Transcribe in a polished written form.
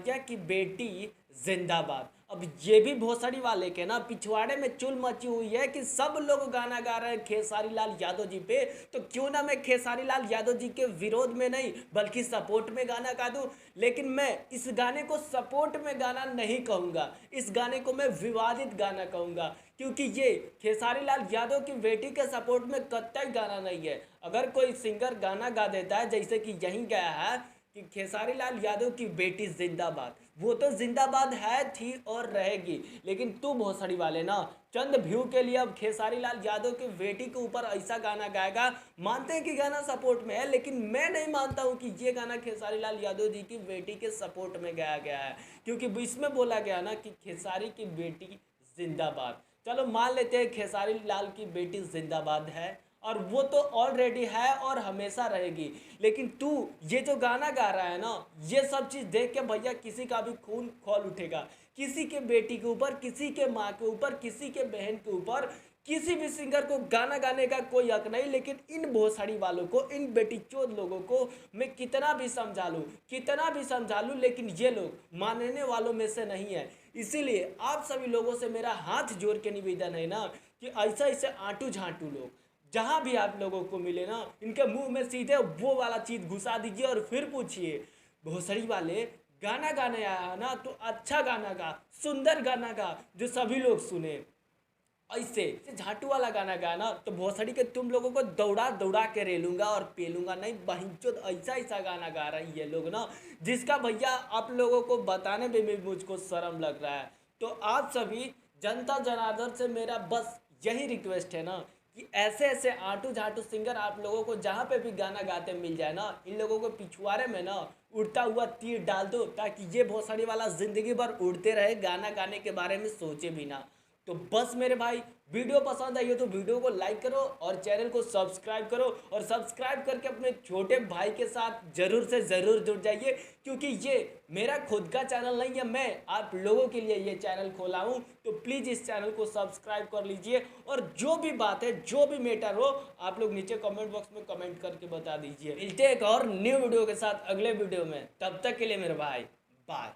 क्या कि बेटी जिंदाबाद। अब ये भी भोसड़ी वाले के ना पिछवाड़े में चुल मची हुई है कि सब लोग गाना गा रहे हैं खेसारी लाल यादव जी पे, तो क्यों ना मैं खेसारी लाल यादव जी के विरोध में नहीं बल्कि सपोर्ट में गाना गा दूं। लेकिन मैं इस गाने को सपोर्ट में गाना नहीं कहूँगा, इस गाने को मैं विवादित गाना कहूँगा, क्योंकि ये खेसारी लाल यादव की बेटी के सपोर्ट में कतई गाना नहीं है। अगर कोई सिंगर गाना गा देता है जैसे कि यहीं गया है कि खेसारी लाल यादव की बेटी जिंदाबाद, वो तो जिंदाबाद है, थी और रहेगी। लेकिन तू भोसड़ी वाले ना चंद व्यू के लिए अब खेसारी लाल यादव की बेटी के ऊपर ऐसा गाना गाएगा। मानते हैं कि गाना सपोर्ट में है, लेकिन मैं नहीं मानता हूँ कि ये गाना खेसारी लाल यादव जी की बेटी के सपोर्ट में गाया गया है, क्योंकि इसमें बोला गया ना कि खेसारी की बेटी जिंदाबाद। चलो मान लेते हैं खेसारी लाल की बेटी जिंदाबाद है, और वो तो ऑलरेडी है और हमेशा रहेगी। लेकिन तू ये जो गाना गा रहा है ना, ये सब चीज़ देख के भैया किसी का भी खून खौल उठेगा। किसी के बेटी के ऊपर, किसी के माँ के ऊपर, किसी के बहन के ऊपर, किसी भी सिंगर को गाना गाने का कोई हक नहीं। लेकिन इन भोसड़ी वालों को, इन बेटी चोद लोगों को मैं कितना भी समझा लूँ, कितना भी समझा लूँ, लेकिन ये लोग मानने वालों में से नहीं है। इसीलिए आप सभी लोगों से मेरा हाथ जोड़ के निवेदन है ना कि ऐसा ऐसे आंटू झांटू लोग जहाँ भी आप लोगों को मिले ना, इनके मुंह में सीधे वो वाला चीज़ घुसा दीजिए और फिर पूछिए भोसड़ी वाले गाना गाने आया है ना तो अच्छा गाना गा, सुंदर गाना गा जो सभी लोग सुने। ऐसे झाटू वाला गाना गा ना तो भोसड़ी के तुम लोगों को दौड़ा दौड़ा के रेलूंगा और पेलूंगा नहीं। बहिंचोद ऐसा ऐसा गाना गा रही है लोग ना, जिसका भैया आप लोगों को बताने में भी मुझको शर्म लग रहा है। तो आप सभी जनता जनार्दन से मेरा बस यही रिक्वेस्ट है ना कि ऐसे ऐसे आंटू झाटू सिंगर आप लोगों को जहाँ पे भी गाना गाते मिल जाए ना, इन लोगों को पिछवाड़े में ना उड़ता हुआ तीर डाल दो, ताकि ये भोसड़ी वाला जिंदगी भर उड़ते रहे, गाना गाने के बारे में सोचे भी ना। तो बस मेरे भाई, वीडियो पसंद आई हो तो वीडियो को लाइक करो और चैनल को सब्सक्राइब करो, और सब्सक्राइब करके अपने छोटे भाई के साथ ज़रूर से ज़रूर जुड़ जाइए, क्योंकि ये मेरा खुद का चैनल नहीं है, मैं आप लोगों के लिए ये चैनल खोला हूँ। तो प्लीज़ इस चैनल को सब्सक्राइब कर लीजिए, और जो भी बात है, जो भी मैटर हो, आप लोग नीचे कमेंट बॉक्स में कमेंट करके बता दीजिए। मिलते हैं एक और न्यू वीडियो के साथ अगले वीडियो में, तब तक के लिए मेरे भाई बाय।